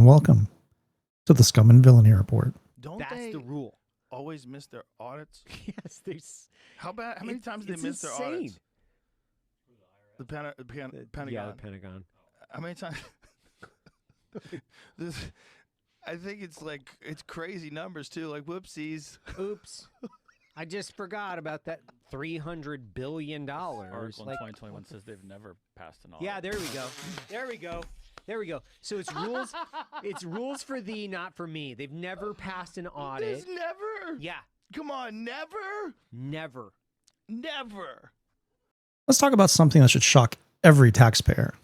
welcome to the Scum and Villainy Report. That's the rule. Always miss their audits? Yes, there's. How many times do they miss their audits? The Pentagon. Yeah, the Pentagon. How many times? I think it's crazy numbers too. Like whoopsies. Oops. I just forgot about that $300 billion. Article in 2021 says they've never passed an audit. Yeah, there we go. There we go. There we go. So it's rules. It's rules for thee, not for me. They've never passed an audit. There's never. Yeah. Come on, never. Never. Never. Let's talk about something that should shock every taxpayer.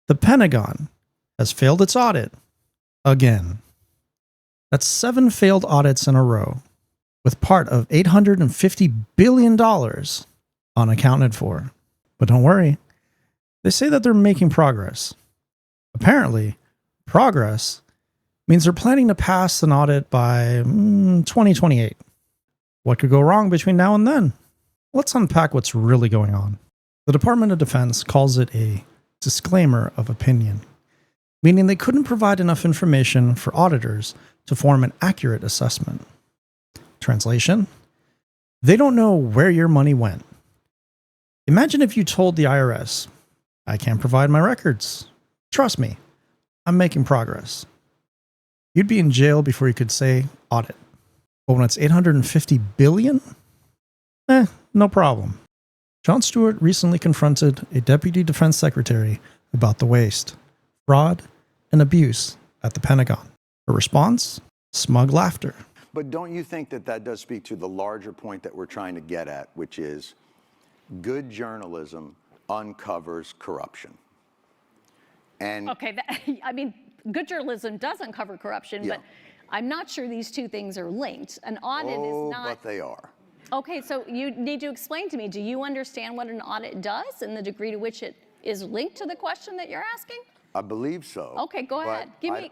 The Pentagon has failed its audit again. That's 7 failed audits in a row, with part of $850 billion unaccounted for. But don't worry, they say that they're making progress. Apparently, progress means they're planning to pass an audit by 2028. What could go wrong between now and then? Let's unpack what's really going on. The Department of Defense calls it a disclaimer of opinion, meaning they couldn't provide enough information for auditors to form an accurate assessment. Translation: they don't know where your money went. Imagine if you told the IRS, I can't provide my records. Trust me, I'm making progress. You'd be in jail before you could say audit. But when it's $850 billion, no problem. Jon Stewart recently confronted a deputy defense secretary about the waste, fraud, and abuse at the Pentagon. Her response? Smug laughter. But don't you think that that does speak to the larger point that we're trying to get at, which is good journalism uncovers corruption? And okay, I mean, good journalism does uncover corruption, but I'm not sure these two things are linked. An audit is not. But they are. Okay, so you need to explain to me, do you understand what an audit does and the degree to which it is linked to the question that you're asking? I believe so. Okay, go ahead. Give me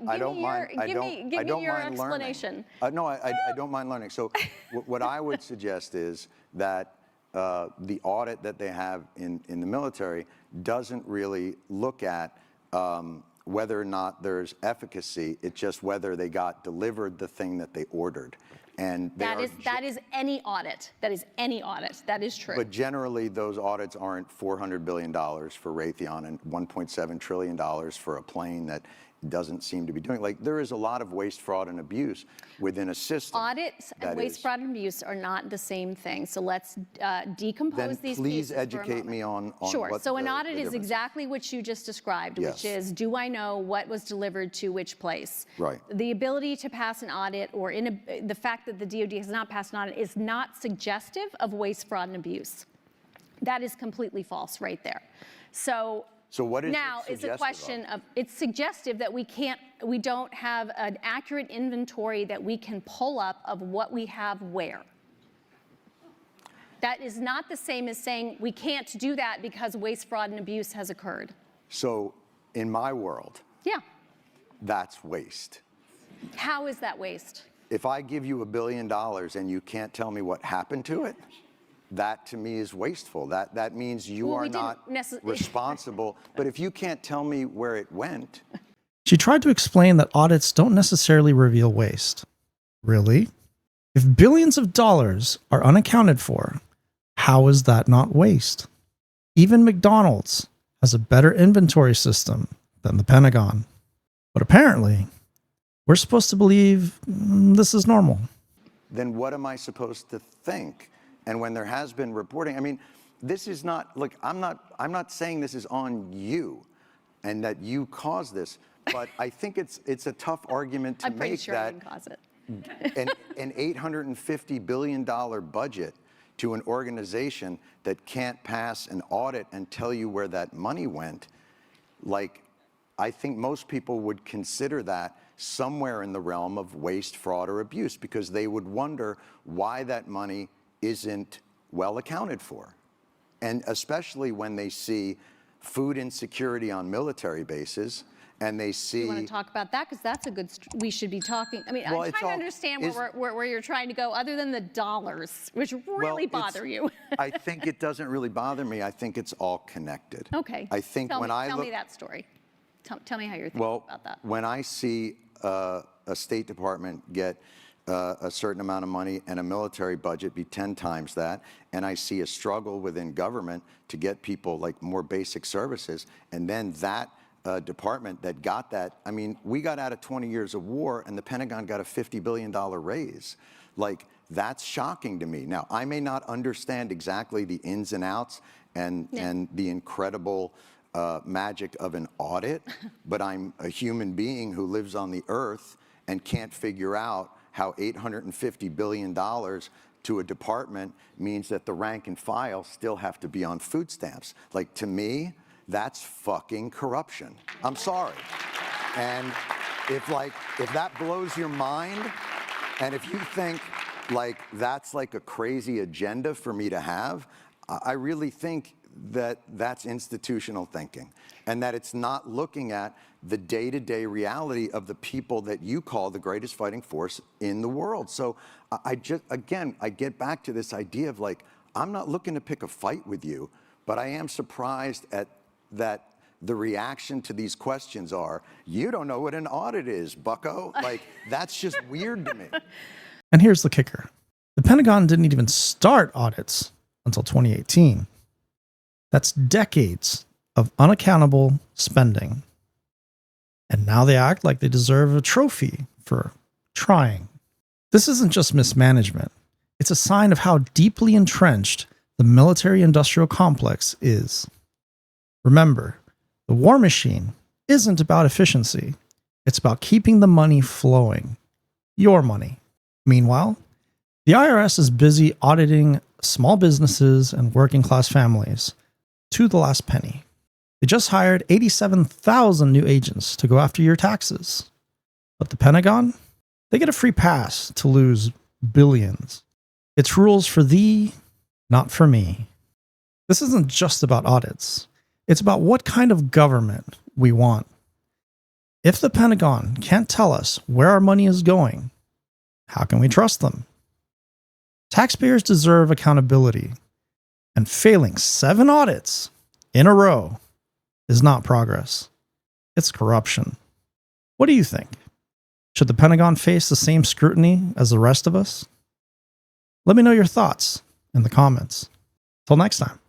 your explanation. No, I don't mind learning. So what I would suggest is that the audit that they have in the military doesn't really look at whether or not there's efficacy. It's just whether they got delivered the thing that they ordered. And that is any audit. That is any audit. That is true. But generally, those audits aren't $400 billion for Raytheon and $1.7 trillion for a plane that doesn't seem to be doing. Like, there is a lot of waste, fraud, and abuse within a system. Audits and waste, fraud, and abuse are not the same thing. So let's decompose these pieces. Then please educate me on sure. What so an audit is exactly what you just described, which is, do I know what was delivered to which place? Right. The ability to pass an audit or the fact that the DoD has not passed an audit is not suggestive of waste, fraud, and abuse. That is completely false right there. So what is now is a question of, it's suggestive that we don't have an accurate inventory that we can pull up of what we have where. That is not the same as saying we can't do that because waste, fraud, and abuse has occurred. So in my world, that's waste. How is that waste? If I give you $1 billion and you can't tell me what happened to it, that to me is wasteful. That means you are not responsible. But if you can't tell me where it went. She tried to explain that audits don't necessarily reveal waste. Really? If billions of dollars are unaccounted for, how is that not waste? Even McDonald's has a better inventory system than the Pentagon. But apparently, we're supposed to believe this is normal. Then what am I supposed to think? And when there has been reporting, I mean, this is not, look, I'm not saying this is on you and that you caused this, but I think it's a tough argument to I'm pretty make sure that I didn't cause it. an $850 billion budget to an organization that can't pass an audit and tell you where that money went, like, I think most people would consider that somewhere in the realm of waste, fraud, or abuse, because they would wonder why that money isn't well accounted for. And especially when they see food insecurity on military bases, and they see. You want to talk about that? Because that's a good, we should be talking. I mean, I'm trying to understand where you're trying to go, other than the dollars, which really bother you. I think it doesn't really bother me. I think it's all connected. Okay. I think tell me that story. Tell me how you're thinking Well, about that. when I see a State Department get a certain amount of money and a military budget be 10 times that, and I see a struggle within government to get people like more basic services, and then that department that got that, I mean, we got out of 20 years of war and the Pentagon got a $50 billion raise. Like, that's shocking to me. Now, I may not understand exactly the ins and outs and the incredible magic of an audit, but I'm a human being who lives on the earth and can't figure out how $850 billion to a department means that the rank and file still have to be on food stamps. Like, to me, that's fucking corruption. I'm sorry. And if that blows your mind, and if you think like that's like a crazy agenda for me to have, I really think that that's institutional thinking, and that it's not looking at the day-to-day reality of the people that you call the greatest fighting force in the world. So I get back to this idea of like, I'm not looking to pick a fight with you, but I am surprised at that the reaction to these questions are, you don't know what an audit is, bucko. Like, that's just weird to me. And here's the kicker. The Pentagon didn't even start audits until 2018. That's decades of unaccountable spending. And now they act like they deserve a trophy for trying. This isn't just mismanagement. It's a sign of how deeply entrenched the military-industrial complex is. Remember, the war machine isn't about efficiency. It's about keeping the money flowing. Your money. Meanwhile, the IRS is busy auditing small businesses and working-class families to the last penny. They just hired 87,000 new agents to go after your taxes. But the Pentagon? They get a free pass to lose billions. It's rules for thee, not for me. This isn't just about audits. It's about what kind of government we want. If the Pentagon can't tell us where our money is going, how can we trust them? Taxpayers deserve accountability, and failing 7 audits in a row is not progress. It's corruption. What do you think? Should the Pentagon face the same scrutiny as the rest of us? Let me know your thoughts in the comments. Till next time.